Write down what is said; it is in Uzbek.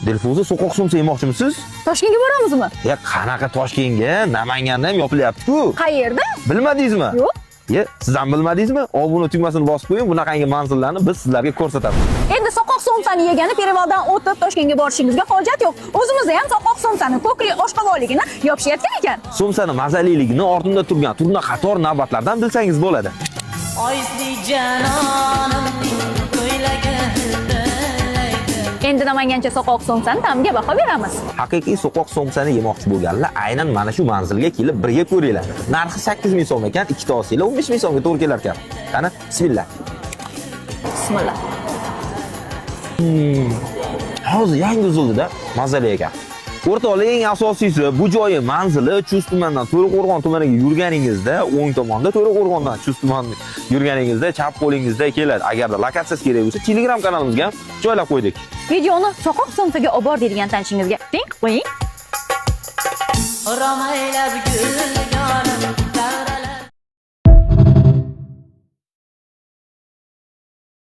Dilfuza so'qoq somsa yemoqchimisiz? Toshkentga boramizmi? Ya qanaqa Toshkentga? Namanganda ham yopilyapti-ku. Qayerda? Bilmadingizmi? Yo'q. Ya, siz ham bilmadingizmi? Obuna tugmasini bosib qo'ying, bunaqangi manzillarni biz sizlarga ko'rsatamiz. Endi soqoq somsani yegani Perevaldan o'tib Toshkentga borishingizga hojat yo'q. O'zimizda ham soqoq somsani ko'kri oshqovoqligini yopishayotgan ekan. Somsani mazaliligini ortimda turgan turna qator navbatlardan bilsangiz bo'ladi. Endi namangancha soqoq somsani ta'miga baho beramiz. Haqiqiy so'qoq somsani yemoqchi bo'lganlar aynan mana shu manzilga kelib birga ko'ringlar. Narxi 8000 so'm ekan, ikkita olsanglar 15000 so'mga to'g'ri kelar ekan. Qani, bismillah. Bismillah. Hozir yangi uzildi-da, mazali ekan. O'rtoqlar, eng asosiysi bu joyi manzili Chust tumanidan To'raqo'rg'on tumaniga yurganingizda, o'ng tomonda To'raqo'rg'ondan Chust tumaniga yurganingizda chap qo'lingizda keladi. Agarda lokatsiyasi kerak bo'lsa, Telegram kanalimizga ham joylab qo'ydik. Videoni soqoq somsaga olib bor degan tanishingizga teng qo'ying.